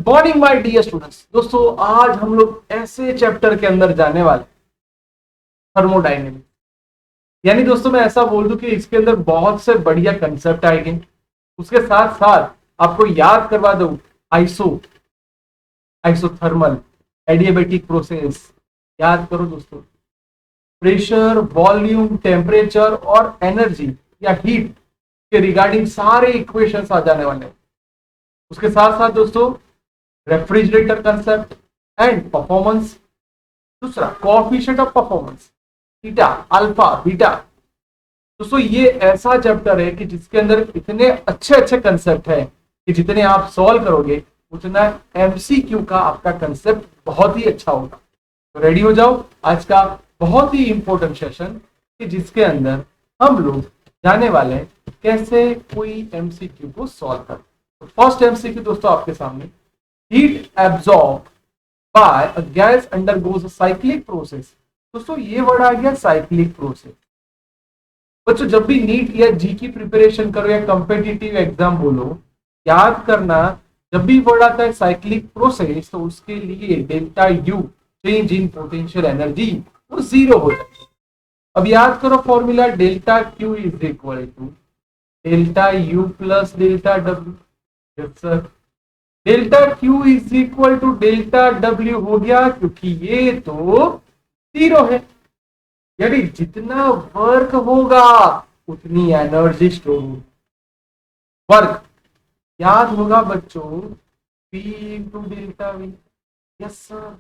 Good morning my dear students. दोस्तों आज हम लोग ऐसे चैप्टर के अंदर जाने वाले थर्मोडायनेमिक्स। यानी दोस्तों मैं ऐसा बोल दूं कि इसके अंदर बहुत से बढ़िया कंसेप्ट आएंगे। उसके साथ साथ आपको याद करवा दूं आइसोथर्मल एडियाबैटिक प्रोसेस। याद करो दोस्तों, प्रेशर, वॉल्यूम, टेम्परेचर और एनर्जी या हीट के रिगार्डिंग सारे इक्वेशंस आ जाने वाले हैं। उसके साथ साथ दोस्तों रेफ्रिजरेटर कंसेप्ट एंड परफॉर्मेंस। दूसरा coefficient of performance, theta, alpha, beta. दोस्तों ये ऐसा चैप्टर है कि जिसके अंदर इतने अच्छे अच्छे कंसेप्ट हैं कि जितने आप सॉल्व करोगे उतना एमसीक्यू का आपका कंसेप्ट बहुत ही अच्छा होगा। तो रेडी हो जाओ, आज का बहुत ही इंपॉर्टेंट सेशन कि जिसके अंदर हम लोग जाने वाले हैं कैसे कोई एमसीक्यू को सॉल्व कर। तो फर्स्ट एमसीक्यू दोस्तों आपके सामने, heat absorbed by a gas undergoes a cyclic process। दोस्तों ये वर्ड आ गया साइक्लिक प्रोसेस। बच्चों जब भी नीट या जी की प्रिपरेशन करो या कंपेटिटिव एग्जाम बोलो, याद करना जब भी वर्ड आता है साइक्लिक प्रोसेस तो उसके लिए delta U change in potential energy वो जीरो हो जाएगी। अब याद करो formula, delta Q is equal to delta U plus delta W. Yes sir, delta Q is equal to delta W हो गया क्योंकि ये तो जीरो है। यानी जितना वर्क होगा उतनी एनर्जी स्टोर होगी। वर्क याद होगा बच्चों, P into delta we. Yes sir,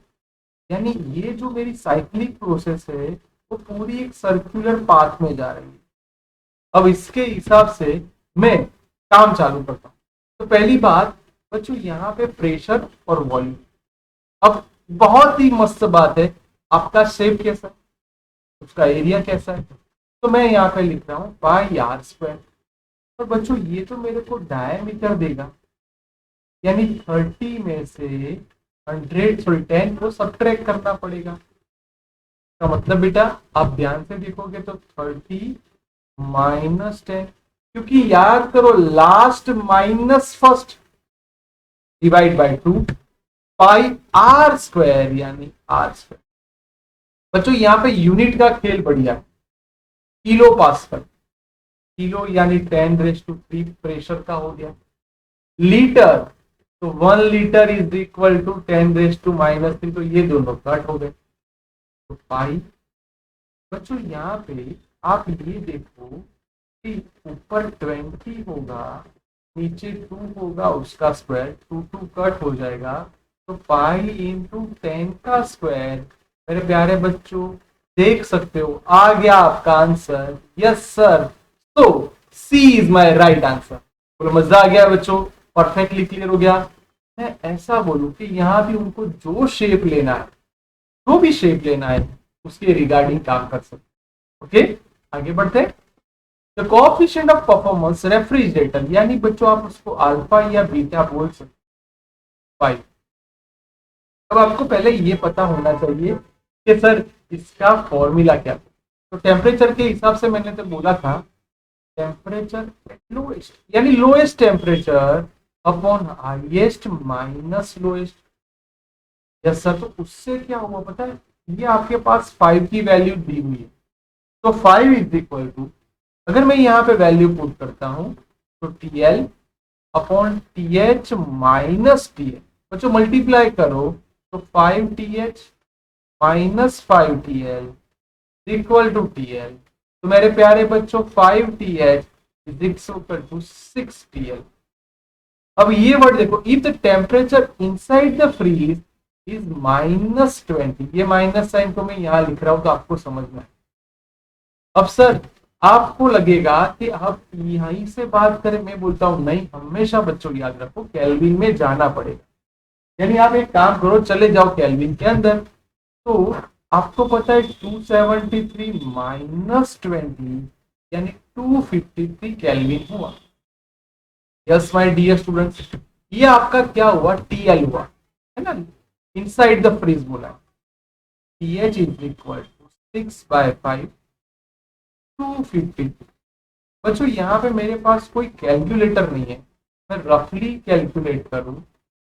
यानी ये जो मेरी साइक्लिक प्रोसेस है वो पूरी एक सर्कुलर पाथ में जा रही है। अब इसके हिसाब से मैं काम चालू करता हूं। तो पहली बात बच्चों यहाँ पे प्रेशर और वॉल्यूम। अब बहुत ही मस्त बात है, आपका शेप कैसा है, उसका एरिया कैसा है, तो मैं यहाँ पे लिख रहा हूँ पाई आर स्क्वायर। और बच्चों ये तो मेरे को डायमीटर देगा, यानी 30 में से 10 को सब्ट्रैक्ट करना पड़ेगा। का मतलब बेटा आप ध्यान से देखोगे तो 30 माइनस 10, क्योंकि याद करो last minus first divide by 2 pi R square, यानी आर स्क्वायर। बच्चों यहाँ पे यूनिट का खेल बढ़िया, किलो पास्कल, किलो यानी 10⁻³ प्रेशर का हो गया। लीटर तो 1 लीटर इज इक्वल टू 10⁻⁻3, तो ये दोनों कट हो गए तो पाई। बच्चों यहाँ पे आप ये देखो कि ऊपर 20 होगा, नीचे 2 होगा, उसका स्क्वायर 2 कट हो जाएगा तो पाई इंटू 10 का स्क्वायर। मेरे प्यारे बच्चों देख सकते हो आ गया आपका आंसर। यस सर, तो सी इज माय राइट आंसर। बोलो मजा आ गया बच्चों, परफेक्टली क्लियर हो गया। मैं ऐसा बोलूं कि यहाँ भी उनको जो शेप लेना है, जो भी शेप लेना है उसके रिगार्डिंग काम कर सकते। ओके आगे बढ़ते। The coefficient of performance refrigerator, यानी बच्चों आप उसको अल्फा या बीटा बोल सकते 5। अब आपको पहले ये पता होना चाहिए कि सर इसका फॉर्मूला क्या है। तो टेम्परेचर के हिसाब से मैंने तो बोला था टेम्परेचर लोएस्ट, यानी lowest temperature upon highest minus lowest. Yes sir, तो उससे क्या हुआ पता है, ये आपके पास 5 की वैल्यू दी हुई है तो 5 इज इक्वल टू, अगर मैं यहाँ पे वैल्यू पुट करता हूं तो TL upon TH minus TL। बच्चों मल्टीप्लाई करो तो 5TH minus 5TL equal to TL। तो मेरे प्यारे बच्चों 5TH is equal to 6TL। अब ये वर्ड देखो, if the temperature inside the fridge is -20, ये माइनस साइन को मैं यहाँ लिख रहा हूं तो आपको समझना है। अब सर आपको लगेगा कि आप यहीं से बात करें, मैं बोलता हूं नहीं, हमेशा बच्चों याद रखो केल्विन में जाना पड़ेगा। यानी आप एक काम करो, चले जाओ केल्विन के अंदर, तो आपको पता है 273 माइनस 20 यानी 253 केल्विन हुआ। यस माय डियर स्टूडेंट्स, ये आपका क्या हुआ, TL हुआ है ना, इनसाइड द फ्रीज बोला। TH is equal to 6/5 250। बच्चों यहाँ पे मेरे पास कोई कैलकुलेटर नहीं है, मैं रफली कैलकुलेट करूं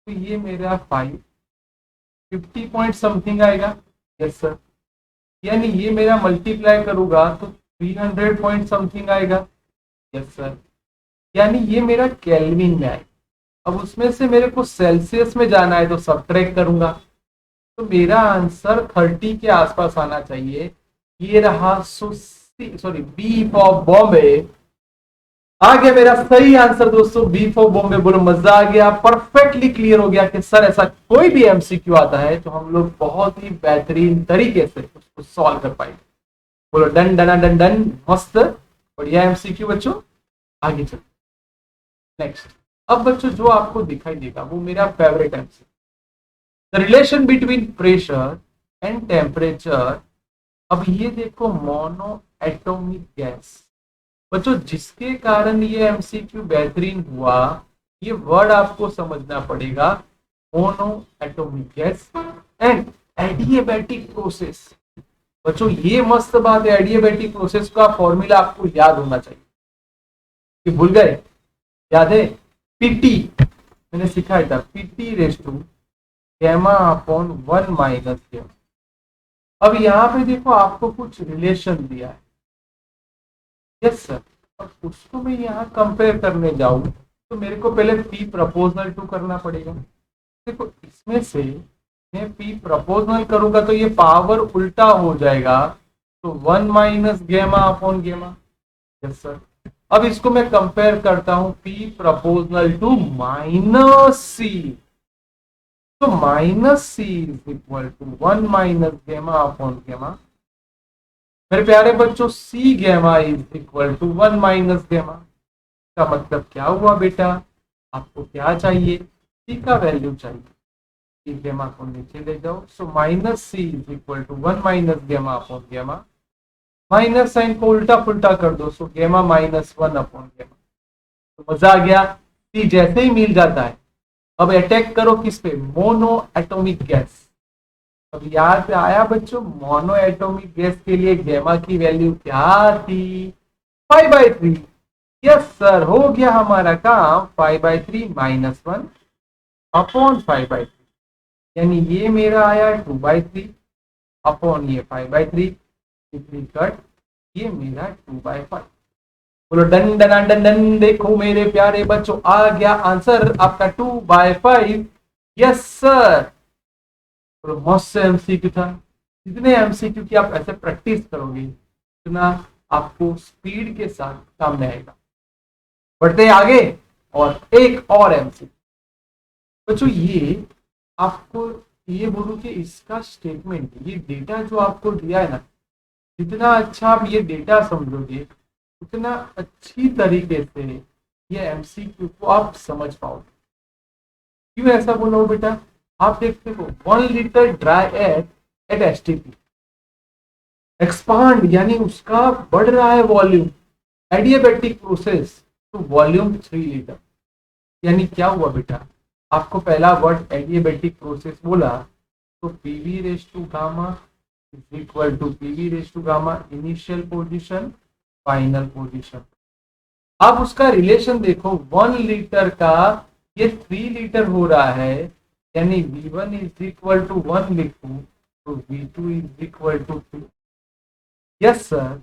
तो ये मेरा 550 पॉइंट समथिंग आएगा। Yes sir. यानी ये मेरा मल्टीप्लाई करूंगा तो 300 पॉइंट समथिंग आएगा। Yes sir. यानी ये मेरा केल्विन में आएगा। अब उसमें से मेरे को सेल्सियस में जाना है तो सब्ट्रैक्ट करूंगा, तो मेरा आंसर 30 के आसपास आना चाहिए। ये रहा सॉरी बी फॉर बॉम्बे। आ गया मेरा सही आंसर दोस्तों, बी फॉर बॉम्बे। बोलो मजा आ गया, परफेक्टली क्लियर हो गया कि सर ऐसा कोई भी एमसीक्यू आता है तो हम लोग बहुत ही बेहतरीन तरीके से उसको सॉल्व कर पाएंगे। बोलो डन डना डन डन, मस्त बढ़िया एमसीक्यू बच्चों। आगे चलो नेक्स्ट। अब बच्चों जो आपको दिखाई देगा वो मेरा favourite MCQ, the relation between pressure and temperature. अब ये देखो मोनो एटॉमिक गैस। बच्चों जिसके कारण ये एमसीक्यू बेहतरीन हुआ, ये वर्ड आपको समझना पड़ेगा, monoatomic gas and adiabatic process. बच्चों ये मस्त बात है, एडिएबैटिक प्रोसेस का फॉर्मूला आपको याद होना चाहिए। कि भूल गए? याद है? पीटी मैंने सिखाया था, PT raise to gamma upon 1 minus gamma. अब यहाँ पे देखो आपको कुछ रिलेशन दिया है। Yes sir. अब उसको मैं यहाँ कंपेयर करने जाऊं तो मेरे को पहले पी प्रपोजनल टू करना पड़ेगा। देखो इसमें से मैं पी प्रपोजनल करूंगा तो ये पावर उल्टा हो जाएगा, तो 1 minus gamma upon gamma. Yes sir. अब इसको मैं कंपेयर करता हूं, P proportional to minus C, तो minus C is equal to 1 minus gamma upon gamma. मेरे प्यारे बच्चों सी गेमा इज इक्वल टू 1 माइनस गेमा। का मतलब क्या हुआ बेटा? आपको क्या चाहिए? सी का वैल्यू चाहिए। सी गेमा को नीचे ले जाओ, so minus C is equal to 1 minus gamma upon gamma. Minus sign को उल्टा फुल्टा कर दो, सो गेमा माइनस 1 अपॉन गेमा। तो मजा आ गया। सी जैसे ही मिल जाता है, अब अटैक करो किस पे? Mono atomic gas. अब याद आया बच्चों, मोनो एटॉमिक गैस के लिए गैमा की वैल्यू क्या थी? 5/3। यस सर, हो गया हमारा काम। 5/3 माइनस 1 अपॉन 5/3, यानी ये मेरा आया 2/3 अपॉन ये 5/3 कट, ये मेरा 2/5। बोलो डन डन डन डन। देखो मेरे प्यारे बच्चों आ गया आंसर आपका 2/5। Yes sir. तो मस्त एमसीक्यू था। जितने एमसीक्यू की आप ऐसे प्रैक्टिस करोगे उतना आपको स्पीड के साथ सामने आएगा। बढ़ते हैं आगे और एक और एमसीक्यू। बच्चों ये आपको ये बोलूं कि इसका स्टेटमेंट, ये डेटा जो आपको दिया है ना, जितना अच्छा आप ये डेटा समझोगे उतना अच्छी तरीके से ये एमसीक्यू को आप समझ पाओगे। क्यों ऐसा बोला हो बेटा? आप देखते हो 1 litre dry air at STP expand, यानी उसका बढ़ रहा है volume, adiabatic process to volume 3 litre. यानी क्या हुआ बेटा? आपको पहला वर्ड एडियाबैटिक प्रोसेस बोला, तो PV raise to gamma is equal to PV raise to gamma initial position final position. अब उसका रिलेशन देखो, 1 लीटर का ये 3 लीटर हो रहा है, यानी V1 इज इक्वल टू 1 लिखूं तो V2 is equal to 2। Yes sir.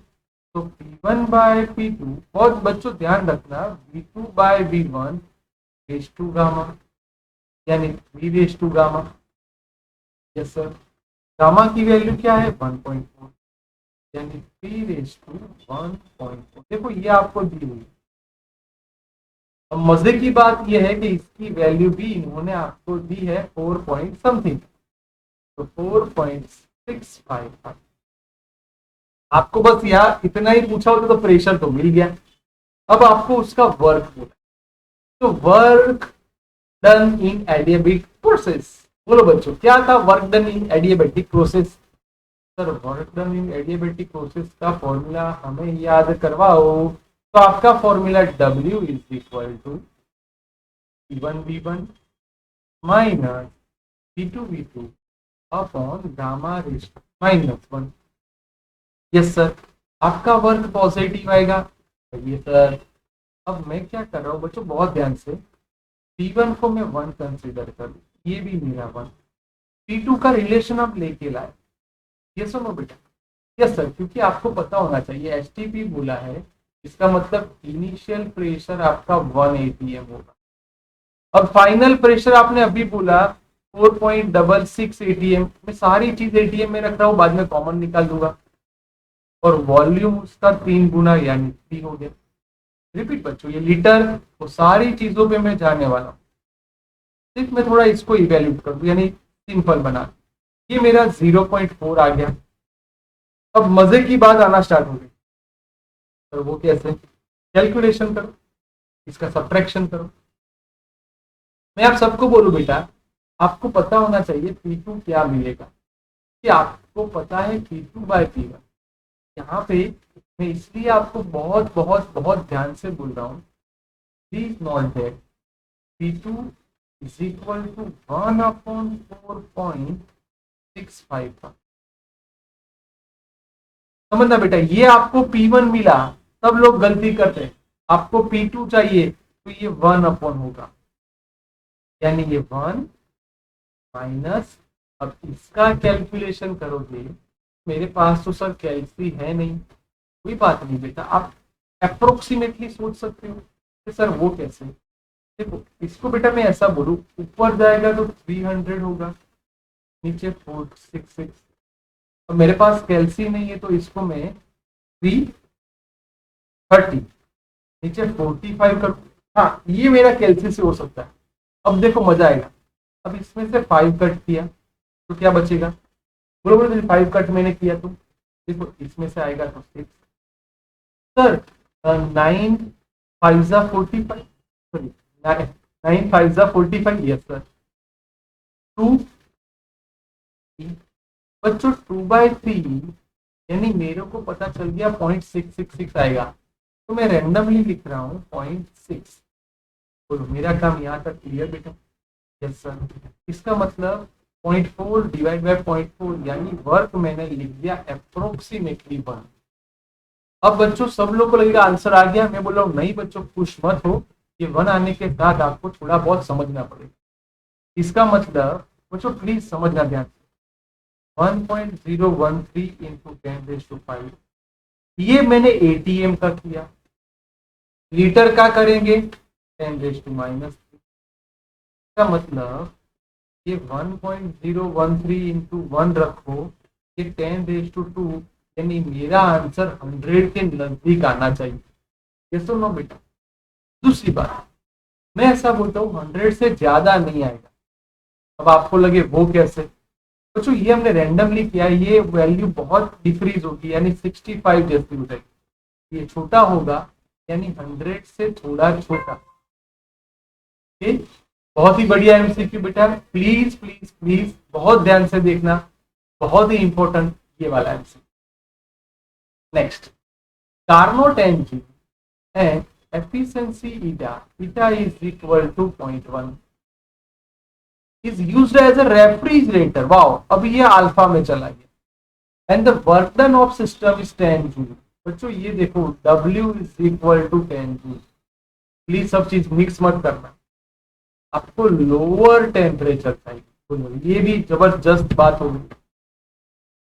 तो P1 बाय P2, बहुत बच्चों ध्यान रखना, V2 bye V1 race to gamma, यानी 3 raise to gamma. Yes sir. Gamma की वैल्यू क्या है? 1.4, यानी 3 रेस टू 1.4। देखो ये आपको दी हुई। अब मजे की बात यह है कि इसकी वैल्यू भी इन्होंने आपको दी है 4 पॉइंट समथिंग, तो 4.655। आपको बस यहाँ इतना ही पूछा होता तो प्रेशर तो मिल गया। अब आपको उसका वर्क बोला, तो work done in adiabatic process. बोलो बच्चों क्या था work done in adiabatic process? Sir work done in adiabatic process का फॉर्मूला हमें याद करवाओ। तो आपका formula W is equal to P1V1 minus P2V2 upon gamma raise minus 1। Yes sir. आपका वर्क पॉजिटिव आएगा। ये सर अब मैं क्या कर रहा हूँ बच्चों, बहुत ध्यान से, P1 को मैं 1 कंसीडर करूँ, ये भी मेरा 1, P2 का रिलेशन आप लेके लाए। ये सुनो बेटा, यस सर, क्योंकि आपको पता होना चाहिए एसटीपी बोला है, इसका मतलब इनिशियल प्रेशर आपका 1 एटीएम होगा। अब फाइनल प्रेशर आपने अभी बोला 4.66 एटीएम, मैं सारी चीज एटीएम में रख रहा हूँ, बाद में कॉमन निकाल दूंगा, और वॉल्यूम उसका 3 गुना यानी 3 हो गया। रिपीट बच्चों, ये लीटर, वो सारी चीजों पे मैं जाने वाला हूँ, सिर्फ मैं थोड़ा इसको इवेल्यूट कर दूं, यानी सिंपल बना। ये मेरा 0.4 आ गया। अब मजे की बात आना स्टार्ट हो गई, तो वो कैसे? कैलकुलेशन करो, इसका सब्ट्रैक्शन करो। मैं आप सबको बोलूं बेटा, आपको पता होना चाहिए P2 क्या मिलेगा, कि आपको पता है P2/P1। यहाँ पे मैं इसलिए आपको बहुत बहुत बहुत ध्यान से बोल रहा हूँ, please note that P2 is equal to 1/4.65। समझना बेटा, ये आपको P1 मिला, सब लोग गलती करते हैं, आपको P2 चाहिए तो ये 1 होगा, यानी ये 1 माइनस, अब इसका कैलकुलेशन करोगे, मेरे पास तो सर कैलसी है नहीं, कोई बात नहीं बेटा, आप अप्रोक्सीमेटली सोच सकते हो कि सर वो कैसे। देखो इसको बेटा मैं ऐसा बोलूं, ऊपर जाएगा तो 300 होगा, नीचे 466, और मेरे पास कैलसी नहीं है तो इसको मैं 330, नीचे 45 कर। हाँ, ये मेरा कैलसी से हो सकता है। अब देखो मजा आएगा, अब इसमें से 5 कट किया तो क्या बचेगा? बोलो बोलो, 5 कट मैंने किया तो देखो इसमें से आएगा तो 6। सर 9 5 जा 45, सॉरी 9 5 जा 45, यस सर। 2 बच्चों 2/3, यानी मेरे को पता चल गया 0.666 आएगा, तो मैं रैंडमली लिख रहा हूँ 0.6। बोलो मेरा काम यहाँ तक क्लियर बेटा? Yes sir. इसका मतलब 0.4 डिवाइड बाय 0.4, यानी वर्क मैंने लिख दिया अप्रोक्सीमेटली 1। अब बच्चों सब लोग को लगेगा आंसर आ गया, मैं बोल रहा हूँ नहीं बच्चों, खुश मत हो, ये 1 आने के बाद आपको थोड़ा बहुत समझना पड़ेगा। इसका मतलब बच्चों प्लीज समझना ध्यान से, 1.013 इंटू 10⁵ ये मैंने एटीएम का किया, लीटर का करेंगे 10⁻³ का मतलब ये 1.013 इंटू 1 रखो, ये 10⁻², यानी मेरा आंसर 100 के नजदीक आना चाहिए। ये सुनो बेटा, दूसरी बात मैं ऐसा बोलता हूँ 100 से ज्यादा नहीं आएगा। अब आपको लगे वो कैसे? बच्चों ये हमने रैंडमली किया, ये वैल्यू बहुत डिक्रीज होगी, यानी 65 जैसी हो जाएगी, ये छोटा होगा यानी 100 से थोड़ा छोटा। ठीक, बहुत ही बढ़िया एमसीक्यू बेटा, प्लीज प्लीज प्लीज बहुत ध्यान से देखना, बहुत ही इंपॉर्टेंट ये वाला MCQ. Next, Carnot energy and efficiency eta is equal to 0.1 is used as a refrigerator. Wow, अभी ये अल्फा में चला गया। And the work done of system is 10 joule. बच्चों ये देखो W is equal to 10 joule. Please सब चीज मिक्स मत करना, आपको लोअर टेम्परेचर चाहिए, ये भी जबरदस्त बात होगी।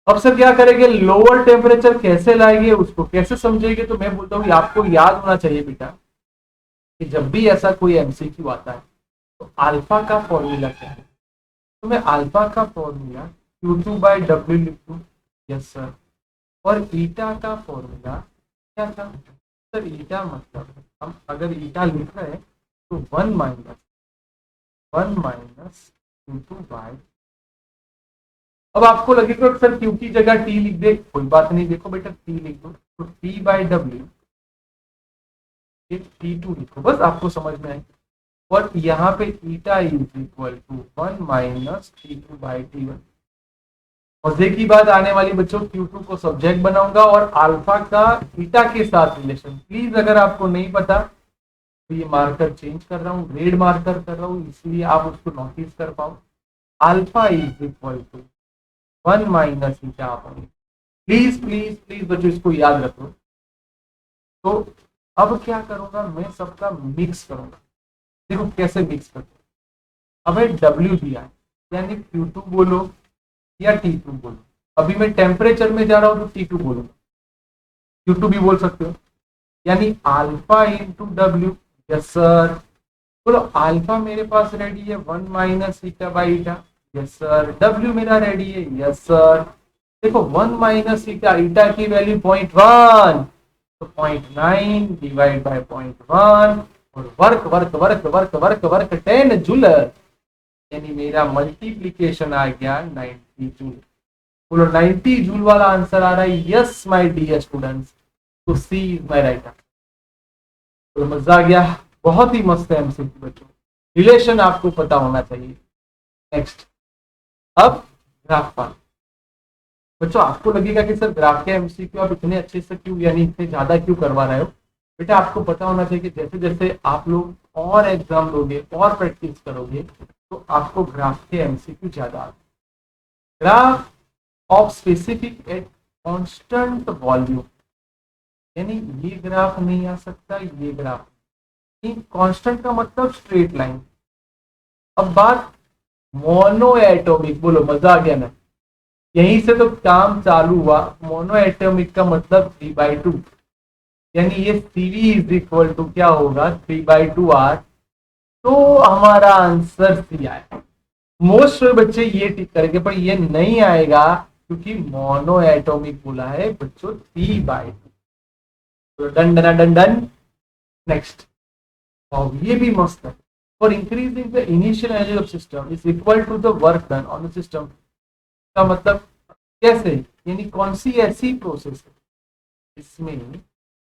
अब सर क्या करेंगे, लोअर टेम्परेचर कैसे लाएंगे, उसको कैसे समझेंगे? तो मैं बोलता हूँ आपको याद होना चाहिए बेटा कि जब भी ऐसा कोई एमसीक्यू आता है तो अल्फा का फॉर्मूला क्या है, तो मैं अल्फा का फॉर्मूला Q2/W लिख दूं, यस सर। और ईटा का फॉर्मूला क्या था सर? ईटा मतलब हम अगर ईटा लिख रहे हैं तो 1 माइनस Q2/। अब आपको लगेगा सर Q की जगह T लिख दे, कोई बात नहीं, देखो बेटा T लिख दो, तो T/W T2 लिखो, बस आपको समझ में आए। और यहाँ पे eta is equal to 1 minus T2/T1। मजे की बात आने वाली बच्चों, Q2 को सब्जेक्ट बनाऊंगा और अल्फा का ईटा के साथ रिलेशन। प्लीज अगर आपको नहीं पता तो ये मार्कर चेंज कर रहा हूँ, रेड मार्कर कर रहा हूँ, इसलिए आप उसको नोटिस कर पाओ। Alpha is equal to 1 minus eta. Please please please बच्चों इसको याद रखो। तो अब क्या करूंगा, मैं सबका मिक्स करूंगा। देखो कैसे मिक्स करते हैं। अब W दिया है, यानी Q2 बोलो या T2 बोलो। अभी मैं टेम्परेचर में जा रहा हूं तो T2 बोलूंगा, Q2 भी बोल सकते हो, यानी alpha into W. Yes sir. बोलो अल्फा मेरे पास रेडी है 1 minus eta by eta. Yes sir. W मेरा रेडी है। Yes sir. देखो 1 माइनस ईटा, ईटा की वैल्यू 0.1, तो 0.9 डिवाइड बाय 0.1, और work work work work work work 10 joule, यानी मेरा मल्टीप्लीकेशन आ गया 90 जूल। बोलो 90 जूल वाला आंसर आ रहा है। यस माय डियर स्टूडेंट्स, तो सी इज माय राइट आंसर। तो मजा आ गया, बहुत ही मस्त है एमसीक्यू बच्चों, रिलेशन आपको पता होना चाहिए। नेक्स्ट, अब ग्राफ पार्ट। बच्चों आपको लगेगा कि सर ग्राफ के एमसीक्यू आप इतने अच्छे से क्यों, यानी इतने ज्यादा क्यों करवा रहे हो। बेटा आपको पता होना चाहिए कि जैसे जैसे आप लोग और एग्जाम लोगे और प्रैक्टिस करोगे तो आपको ग्राफ के एमसीक्यू ज्यादा आते। Graph of specific at constant volume, यानी ये ग्राफ नहीं आ सकता, ये ग्राफ। कांस्टेंट का मतलब स्ट्रेट लाइन। अब बात मोनो एटॉमिक, बोलो मजा आ गया ना, यहीं से तो काम चालू हुआ। मोनो एटॉमिक का मतलब 3/2, यानी ये CV इज इक्वल टू क्या होगा 3/2R। तो हमारा आंसर सी आएगा। मोस्ट बच्चे ये टिक करेंगे, पर ये नहीं आएगा क्योंकि मोनो एटॉमिक बोला है बच्चों 3/2। तो done done done done. Next, और ये भी मस्त है। For increasing the initial energy of system is equal to the work done on the system, का मतलब कैसे, यानी कौन सी ऐसी प्रोसेस है इसमें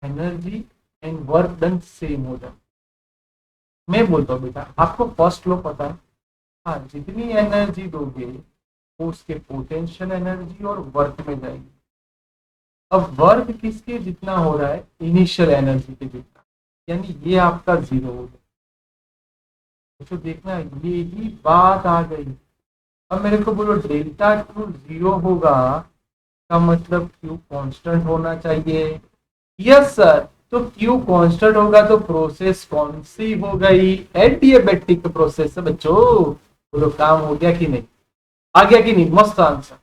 energy and work done same हो जाए। मैं बोलता हूँ बेटा, आपको फर्स्ट लो पता है, हाँ जितनी एनर्जी दोगे वो उसके पोटेंशियल एनर्जी और वर्क में जाएगी। अब वर्क किसके जितना हो रहा है, इनिशियल एनर्जी के जितना, यानी ये आपका 0 हो गया। तो देखना ये ही बात आ गई। अब मेरे को बोलो डेल्टा क्यू 0 होगा का मतलब क्यू कांस्टेंट होना चाहिए। Yes sir. तो क्यू कांस्टेंट होगा तो प्रोसेस कौन सी हो गई, एडियाबैटिक प्रोसेस है बच्चों। बोलो काम हो गया कि नहीं, आ गया कि नहीं, मस्त आंसर।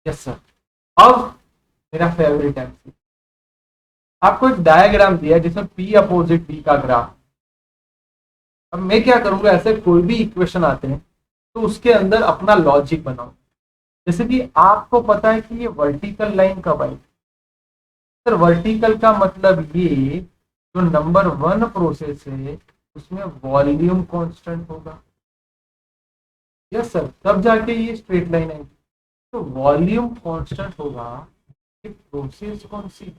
Yes sir. अब मेरा फेवरेट आंसर, आपको एक डायग्राम दिया है जिसमें P अपोजिट B का ग्राफ। अब मैं क्या करूंगा, ऐसे कोई भी इक्वेशन आते हैं तो उसके अंदर अपना लॉजिक बनाओ। जैसे कि आपको पता है कि ये वर्टिकल लाइन कब आई, सर वर्टिकल का मतलब ये जो नंबर 1 प्रोसेस है उसमें वॉल्यूम कांस्टेंट होगा। यस सर, तब जाके ये स्ट्रेट लाइन आएगी। तो वॉल्यूम कांस्टेंट होगा, ये प्रोसेस कौन सी,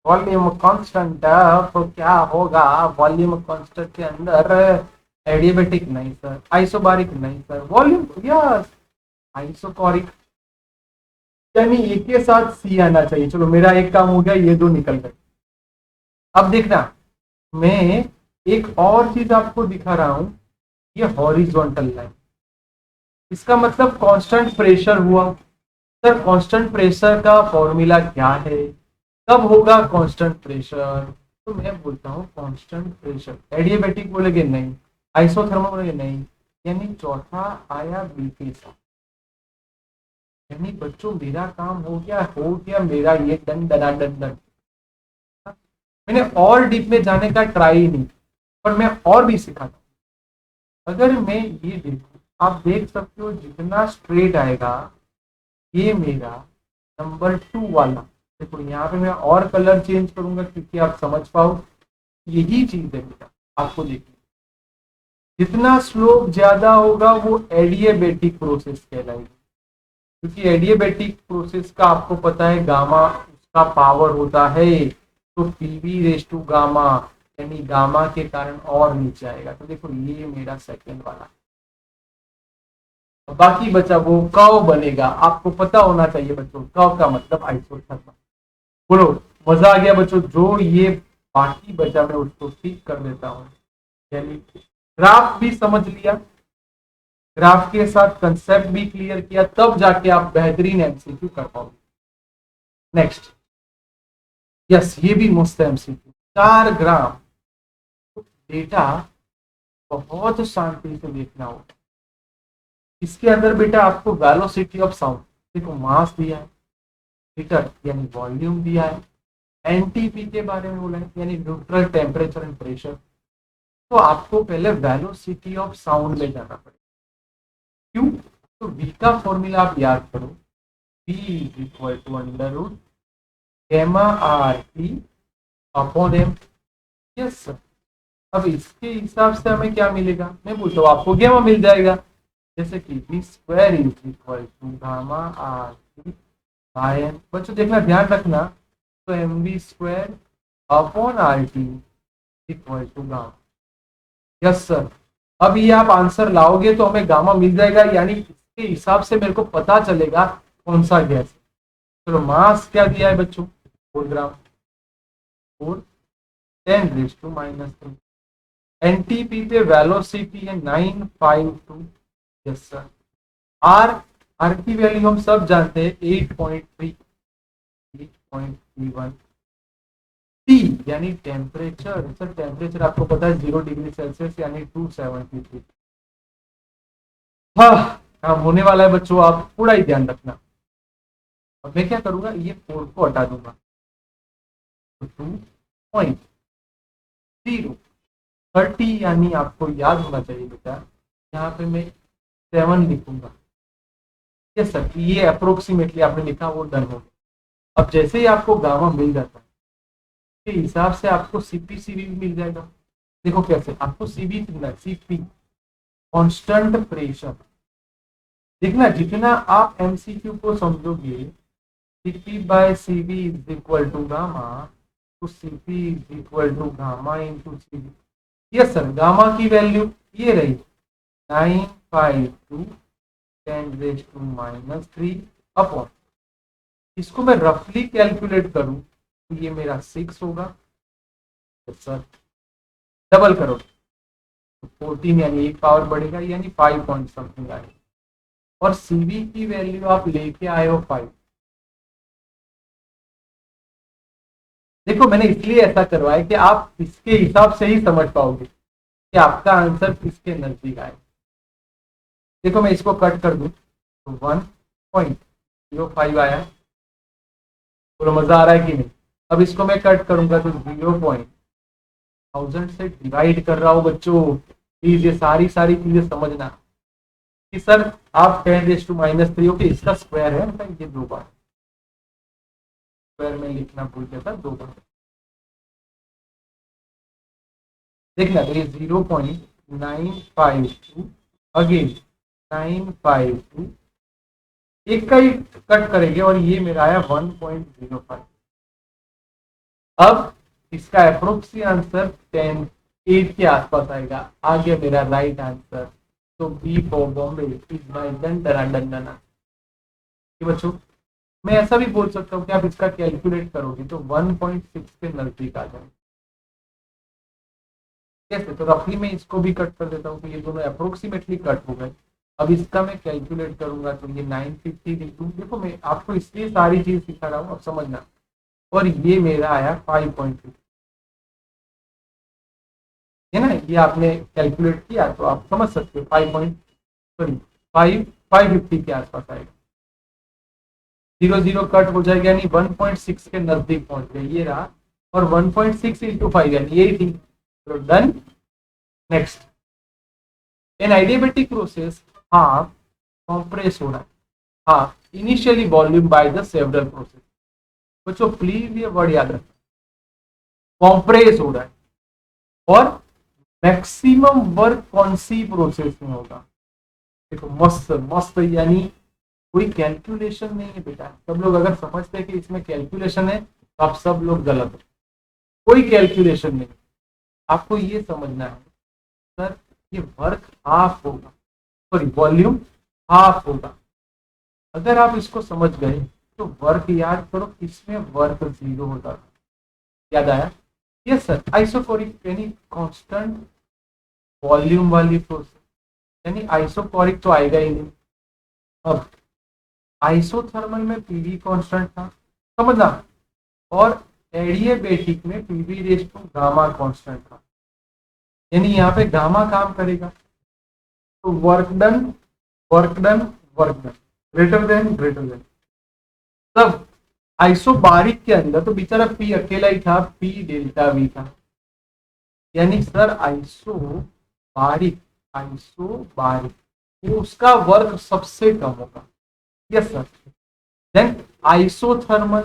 वॉल्यूम कांस्टेंट। तो क्या होगा वॉल्यूम कांस्टेंट के अंदर, एडियाबैटिक नहीं सर, आइसोबारिक नहीं सर, वॉल्यूम यस आइसोकोरिक, यानी एक के साथ सी आना चाहिए। चलो मेरा एक काम हो गया, ये दो निकल गए। अब देखना, मैं एक और चीज आपको दिखा रहा हूं, ये हॉरिजॉन्टल लाइन, इसका मतलब कांस्टेंट प्रेशर हुआ। सर कांस्टेंट प्रेशर का फॉर्मूला क्या है, कब होगा कांस्टेंट प्रेशर, तो मैं बोलता हूँ कांस्टेंट प्रेशर। एडियाबैटिक बोलेगे नहीं, आइसोथर्मल बोलेगे नहीं, यानी चौथा आया बी के साथ। यानी बच्चों मेरा काम हो गया मेरा, ये डन डना डन डन। मैंने और डीप में जाने का ट्राई ही नहीं, पर मैं और भी सिखाता हूँ। अगर मैं ये देखूं, आप देख सकते हो जितना स्ट्रेट आएगा ये मेरा नंबर 2 वाला। देखो यहाँ पे मैं और कलर चेंज करूंगा क्योंकि आप समझ पाओ, यही चीज है बेटा। आपको देखिए जितना स्लोप ज्यादा होगा वो एडियाबैटिक प्रोसेस कहलाएगी, क्योंकि एडियाबैटिक प्रोसेस का आपको पता है गामा उसका पावर होता है, तो PV/, गामा, यानी गामा के कारण और नीचे आएगा। तो देखो ये मेरा सेकंड वाला, बाकी बचा वो कर्व बनेगा। आपको पता होना चाहिए बच्चों, कर्व का मतलब आइसोथर्मल। बोलो मजा आ गया बच्चों, जो ये बाकी बचा मैं उसको ठीक कर देता हूँ। यानी ग्राफ भी समझ लिया, ग्राफ के साथ कंसेप्ट भी क्लियर किया, तब जाके आप बेहतरीन एमसीक्यू कर पाओगे। नेक्स्ट, यस ये भी मस्त है एमसीक्यू। 4 ग्राम बेटा बहुत शांति से देखना होगा। इसके अंदर बेटा आपको वेलोसिटी ऑफ साउंड, देखो मास दिया है, मीटर यानी वॉल्यूम दिया है, एनटीपी के बारे में बोला है यानी न्यूट्रल टेम्परेचर एंड प्रेशर। तो आपको पहले वेलोसिटी ऑफ साउंड में जाना पड़ेगा। क्यों? तो v का फॉर्मूला आप याद करो, v is equal to under root gamma R T upon M. Yes sir. अब इसके हिसाब से हमें क्या मिलेगा, मैं बोलता हूँ आपको गैमा मिल जाएगा, जैसे कि v square is equal to gamma R T by M. बच्चों देखना, ध्यान रखना, तो M V square upon R T equal to gamma. Yes sir. अब ये आप आंसर लाओगे तो हमें गामा मिल जाएगा, यानी इसके हिसाब से मेरे को पता चलेगा कौन सा गैस है। चलो मास क्या दिया है बच्चों, 4 ग्राम, 4 10⁻⁻3। एनटीपी पे वेलोसिटी है 952। Yes sir. आर की वैल्यू हम सब जानते हैं 8.31। टी यानी टेम्परेचर, सर टेम्परेचर आपको पता है 0 डिग्री सेल्सियस यानी 273। हाँ काम होने वाला है बच्चों, आप पूरा ही ध्यान रखना। अब मैं क्या करूंगा, ये 4 को हटा दूंगा, तो 2.030 यानी आपको याद होना चाहिए बेटा, यहाँ पे मैं 7 लिखूंगा। यस सर, ये अप्रोक्सीमेटली आपने लिखा वो डन हो गया। अब जैसे ही आपको गामा मिल जाता है के हिसाब से आपको सीपी भी मिल जाएगा। देखो कैसे आपको सीबी मिलना है, सीपी कांस्टेंट प्रेशर। देखना जितना आप एमसीक्यू को समझोगे, CP by CB is equal to gamma, तो CP is equal to gamma into CB. Yes sir, gamma की वैल्यू ये रही 952 10⁻³ अपॉन, इसको मैं रफली कैलकुलेट करूं तो ये मेरा 6 होगा। सर डबल करो तो 14 यानी 1 पावर बढ़ेगा यानी 5 पॉइंट समथिंग आएगा, और सीबी की वैल्यू आप लेके आए हो 5। देखो मैंने इसलिए ऐसा करवाया कि आप इसके हिसाब से ही समझ पाओगे कि आपका आंसर किसके नजदीक आए। देखो मैं इसको कट कर दूं तो 1.05 आया, पूरा मजा आ रहा है कि नहीं। अब इसको मैं कट करूंगा तो 0.1000 से डिवाइड कर रहा हूं बच्चों। प्लीज ये सारी चीजें समझना कि सर आप 10⁻³ ओके, इसका स्क्वायर है मतलब ये 2 बार स्क्वायर में लिखना भूल गया था, 2 बार देखना, तो ये 0.952 अगेन 952, एक का ही कट करेंगे और ये मेरा आया 1.05। अब इसका अप्रोक्सी आंसर 10 8 के आसपास आएगा। आगे मेरा राइट आंसर, तो B for Bombay is my done done done done. बच्चों मैं ऐसा भी बोल सकता हूँ कि आप इसका कैलकुलेट करोगे तो 1.6 के नजदीक आ जाए। कैसे? तो रफली मैं इसको भी कट कर देता हूँ, तो ये दोनों अप्रोक्सीमेटली कट हो गए। अब इसका मैं कैलकुलेट करूंगा तो ये 950 लिखूँ। देखो मैं आपको इसलिए सारी चीज सिखा रहा हूँ, अब समझना। और ये मेरा आया 5.2 है ना, ये आपने कैलकुलेट किया तो आप समझ सकते हो 550 के आसपास आएगा। 0 कट हो जाएगा यानी 1.6 के नजदीक पहुंच गए, ये रहा। और 1.6 इंटू 5 यानी यही थी, तो डन। नेक्स्ट, इन adiabatic प्रोसेस हाफ कंप्रेस हो रहा है, half initially volume by the several process. बच्चों प्लीज ये वर्ड याद रखें, कंप्रेस हो रहा है, और मैक्सिमम वर्क कौन सी प्रोसेस में होगा। देखो मस्त मस्त, यानी कोई कैलकुलेशन नहीं है बेटा। सब लोग अगर समझते हैं कि इसमें कैलकुलेशन है तो आप सब लोग गलत हो, कोई कैलकुलेशन नहीं। आपको ये समझना है सर ये वर्क हाफ होगा, सॉरी वॉल्यूम हाफ होगा। अगर आप इसको समझ गए तो वर्क याद करो, इसमें वर्क 0 होता था। याद आया? यस सर, आइसोकोरिक यानी कांस्टेंट वॉल्यूम वाली प्रोसेस, यानी आइसोकोरिक तो आएगा ही नहीं। अब आइसोथर्मल में पीवी कांस्टेंट था, समझना, और एडियाबेटिक में PV raise to gamma constant था। यानी यहाँ पे गामा काम करेगा, तो work done work done work done greater than. तब आइसोबारिक के अंदर तो बेचारा पी अकेला ही था, पी डेल्टा वी था, यानी सर आइसोबारिक वो उसका वर्क सबसे कम होगा। Yes sir. Then isothermal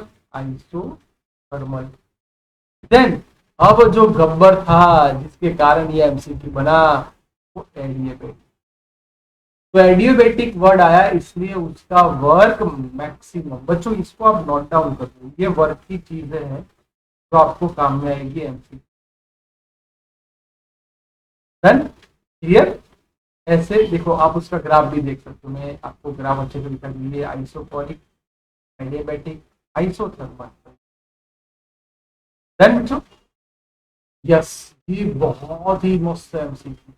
then अब जो गब्बर था जिसके कारण ये एमसीक्यू बना, वो एडिएबेटिक। तो एडियोबेटिक वर्ड आया इसलिए उसका वर्क मैक्सिमम। बच्चों इसको आप नोट डाउन कर दो, ये वर्क की चीजें हैं जो आपको काम में आएगी एमसीक्यू। Done clear. ऐसे देखो आप उसका ग्राफ भी देख सकते हो, मैं आपको ग्राफ अच्छे से दिखा दीजिए। Isochoric, adiabatic, isothermal. डन बच्चों। यस, ये बहुत ही मस्त है एमसीक्यू।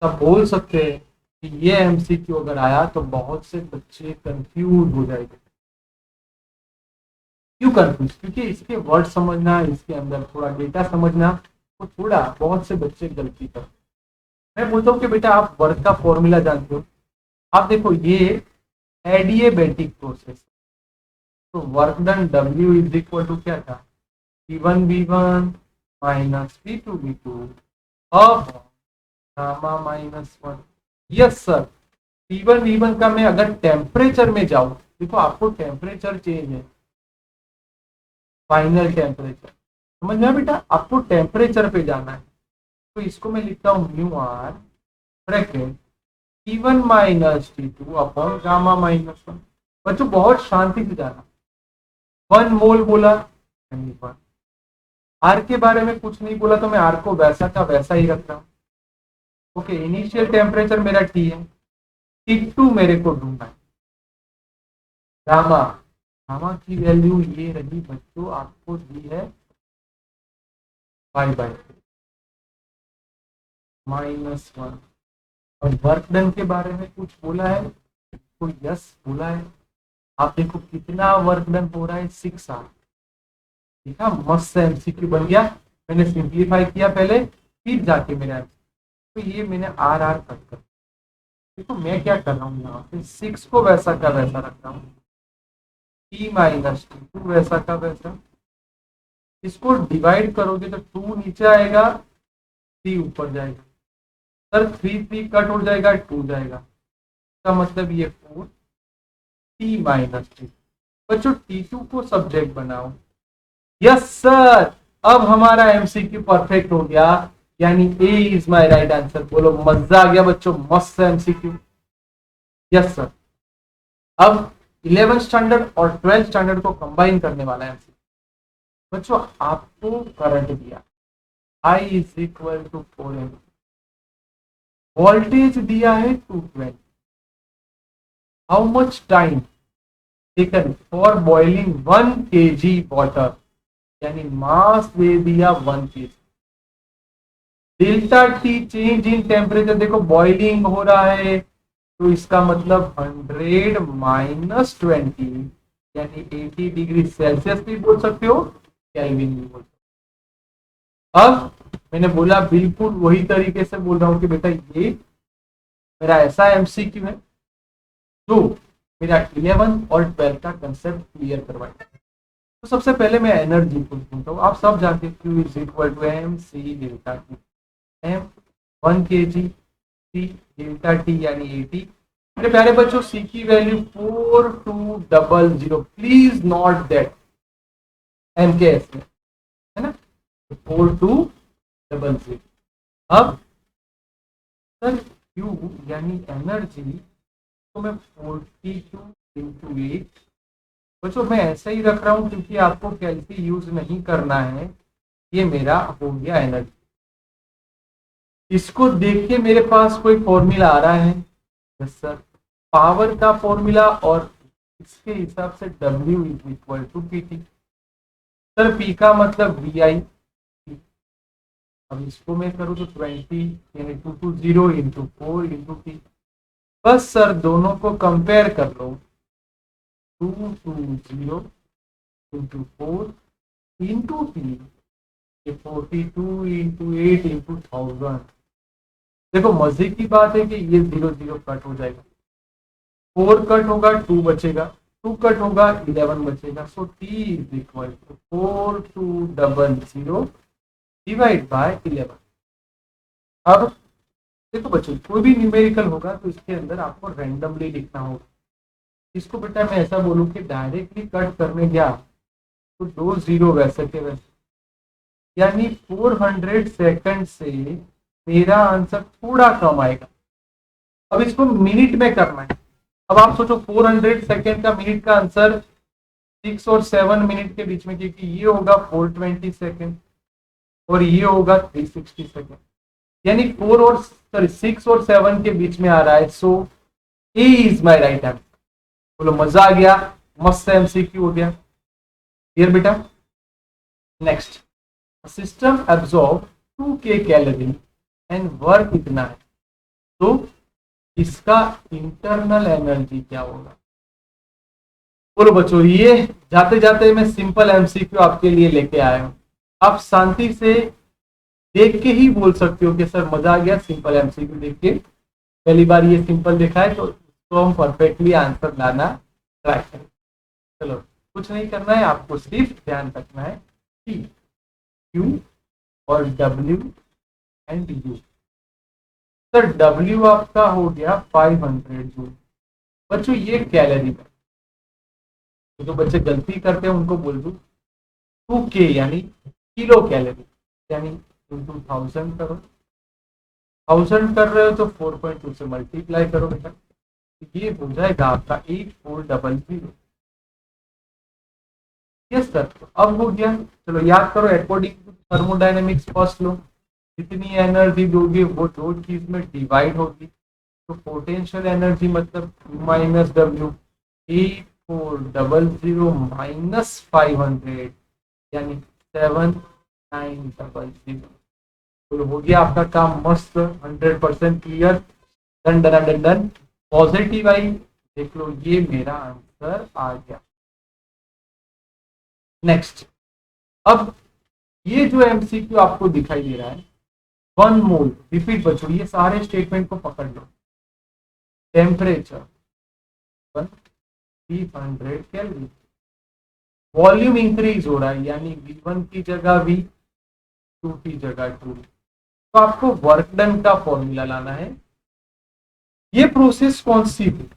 सब बोल सकते हैं कि ये एमसीक्यू अगर आया तो बहुत से बच्चे कंफ्यूज हो जाएंगे। क्यों कंफ्यूज? क्योंकि इसके वर्ड समझना, इसके अंदर थोड़ा डेटा समझना, तो थोड़ा बहुत से बच्चे गलती करते। मैं बोलता हूँ कि बेटा आप वर्क का फॉर्मूला जानते हो। आप देखो ये एडिएबेटिक प्रोसेस, तो work done W is equal to क्या था, P1V1 माइनस P2V2 अब गामा -1। Yes sir. P1V1 का मैं अगर टेम्परेचर में जाऊं, देखो आपको टेम्परेचर चेंज है, फाइनल टेम्परेचर समझ में बेटा, आपको टेम्परेचर पे जाना है। तो इसको मैं लिखता हूं mu R bracket T1 minus T2 upon gamma -1। बच्चों बहुत शांति से जाना। 1 मोल बोला, आर के बारे में कुछ नहीं बोला, तो मैं आर को वैसा का वैसा ही रख रहा हूं। ओके, इनिशियल टेम्परेचर मेरा T है, T2 मेरे को ढूंढना है। गामा गामा की वैल्यू ये रही बच्चों, आपको दी है -1। और वर्क डन के बारे में कुछ बोला है, कोई यस बोला है। आप देखो कितना वर्क डन हो रहा है, 6 आवर। ठीक है, मस्त एमसीक्यू बन गया। मैंने सिंप्लीफाई किया पहले, फिर जाके मेरा तो ये मैंने आर आर कट कर। देखो मैं क्या कर रहा हूँ, यहाँ पे 6 को वैसा का वैसा रख रहा हूँ, T-2 वैसा का वैसा। इसको डिवाइड करोगे तो 2 नीचे आएगा, 3 ऊपर जाएगा। सर 3 कट हो जाएगा, 2 जाएगा, इसका मतलब ये 4 T-2। बच्चों T2 को सब्जेक्ट बनाओ। Yes sir. अब हमारा एमसीक्यू परफेक्ट हो गया, यानी ए इज माय राइट आंसर। बोलो मजा आ गया बच्चों, मस्त एमसीक्यू। Yes sir. अब 11th स्टैंडर्ड और 12th स्टैंडर्ड को कंबाइन करने वाला है एमसीक्यू। बच्चों आपको करंट दिया I is equal to 4 amp, voltage दिया है 220। How much time taken for boiling 1 kg water, यानी मास दे दिया 1 kg। Delta T change in temperature, देखो बॉइलिंग हो रहा है, तो इसका मतलब 100 माइनस 20, यानी 80 डिग्री सेल्सियस भी बोल सकते हो, केल्विन भी बोल सकते हो। अब मैंने बोला बिल्कुल वही तरीके से बोल रहा हूं कि बेटा ये मेरा ऐसा एमसीक्यू है जो मेरा 11 और 12 का कंसेप्ट क्लियर करवाएगा। तो सबसे पहले मैं एनर्जी को ढूंढता हूँ। आप सब जानते हैं Q is equal to M C delta T. M 1 kg, T delta T यानी 80। मेरे प्यारे बच्चों सी की value 4200, please note that M K S में, है ना, 4200। अब सर क्यू यानी एनर्जी तो मैं 42 इंटू 8। बच्चों मैं ऐसा ही रख रहा हूं क्योंकि आपको कैलसी यूज नहीं करना है। ये मेरा हो गया एनर्जी। इसको देख के मेरे पास कोई फॉर्मूला आ रहा है? यस सर, पावर का फॉर्मूला, और इसके हिसाब से W is equal to PT। Sir P का मतलब VI। अब इसको मैं करूँ तो 20 यानी 220 इंटू 4 इंटू T। बस सर दोनों को कंपेयर कर लो, 220 इंटू 4 इंटू T ये 42 इंटू 8 इंटू 1000। देखो मजे की बात है कि ये 0 0 कट हो जाएगा, 4 कट होगा 2 बचेगा, 2 कट होगा 11 बचेगा। So t is equal to 4200 divide by 11। अब देखो बच्चों, कोई भी न्यूमेरिकल होगा तो इसके अंदर आपको रैंडमली लिखना होगा। इसको बेटा मैं ऐसा बोलूं कि डायरेक्टली कट करने गया तो 2 0 वैसे के वैसे, यानी 400 सेकंड से मेरा आंसर थोड़ा कम आएगा। अब इसको मिनट में करना है। अब आप सोचो 400 सेकंड का मिनट का आंसर 6 और 7 मिनट के बीच में, क्योंकि ये होगा 420 सेकंड और ये होगा 360 सेकंड, यानी 6 और 7 के बीच में आ रहा है। सो ए इज माई राइट आंसर। बोलो मजा आ गया, मस्त एमसीक्यू हो गया। क्लियर बेटा? Next, system absorb 2K calorie and work इतना है, तो इसका इंटरनल एनर्जी क्या होगा? बोलो बच्चों, ये जाते जाते मैं सिंपल एमसीक्यू आपके लिए लेके आया हूं। आप शांति से देख के ही बोल सकते हो कि सर मजा आ गया सिंपल एमसीक्यू देख के, पहली बार ये सिंपल देखा है तो हम परफेक्टली आंसर लाना ट्राई करें। चलो कुछ नहीं करना है, आपको सिर्फ ध्यान रखना है कि Q और W and U। Sir W आपका हो गया 500 जूल। बच्चों ये कैलोरी में, तो जो बच्चे गलती करते हैं उनको बोल दूं 2K यानी किलो कैलोरी, यानी इंटू 1000 करो। 1000 कर रहे हो तो 4.2 से मल्टीप्लाई करो बेटा, ये हो जाएगा आपका 8400। यस सर, अब हो गया। चलो याद करो, according to thermodynamics first law, जितनी एनर्जी दोगे वो दो चीज में डिवाइड होगी। तो पोटेंशियल एनर्जी मतलब माइनस W, 8400 माइनस 500 यानी 7900। तो हो गया आपका काम मस्त, 100% clear. Done done done done. Positive आई, देख लो ये मेरा आंसर आ गया। नेक्स्ट, अब ये जो एमसीक्यू आपको दिखाई दे रहा है 1 मोल, रिपीट बच्चों ये सारे स्टेटमेंट को पकड़ लो। टेम्परेचर 300 कैलोरी, वॉल्यूम इंक्रीज हो रहा है यानी V1 की जगह V2 की जगह 2। तो आपको वर्क डन का फॉर्मूला लाना है। ये प्रोसेस कौन सी थी?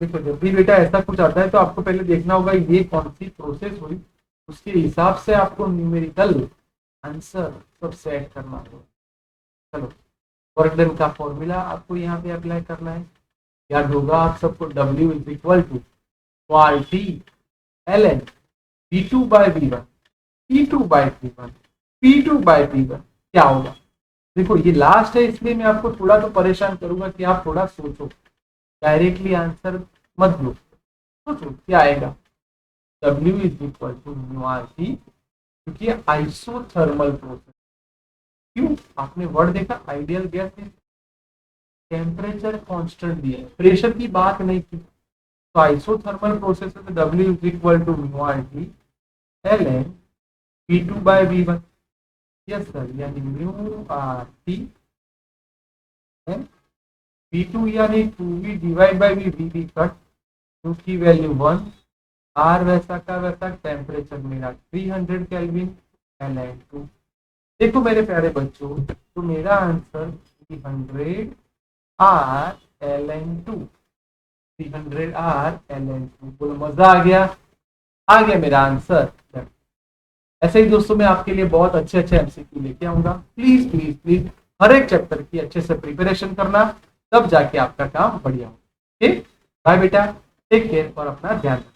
देखो जब भी बेटा ऐसा कुछ आता है तो आपको पहले देखना होगा ये कौन सी प्रोसेस हुई, उसके हिसाब से आपको न्यूमेरिकल आंसर सब सेट करना होगा। चलो वर्क डन का फॉर्मूला आपको यहाँ पे अप्लाई करना है। याद होगा आप सबको, W is equal to quality ln P2 by V1, P2 by P1, P2 by P1 क्या होगा? देखो ये लास्ट है इसलिए मैं आपको थोड़ा तो परेशान करूंगा कि आप थोड़ा सोचो, डायरेक्टली आंसर मत दो, सोचो क्या आएगा। W is equal to µRT, क्योंकि आइसोथर्मल प्रोसेस। क्यों? आपने वर्ड देखा, आइडियल गैस है, टेम्परेचर कांस्टेंट दिया है, प्रेशर की बात नहीं की। तो आइसोथर्मल प्रोसेस में W is equal to µRT ln P2 by V1। Yes sir, यानी µRT P2 यानी 2V divide by V cut, Q की वैल्यू 1, R वैसा का वैसा, टेम्परेचर मेरा 300 केल्विन ln 2। देखो मेरे प्यारे बच्चों, तो मेरा answer 300 R ln 2, 300 R ln 2। बोलो मजा आ गया मेरा आंसर। ऐसे ही दोस्तों मैं आपके लिए बहुत अच्छे अच्छे एमसीक्यू लेके आऊंगा। प्लीज प्लीज प्लीज हर एक चैप्टर की अच्छे से प्रिपरेशन करना, तब जाके आपका काम बढ़िया हो। ठीक, बाय बेटा, टेक केयर और अपना ध्यान रखना।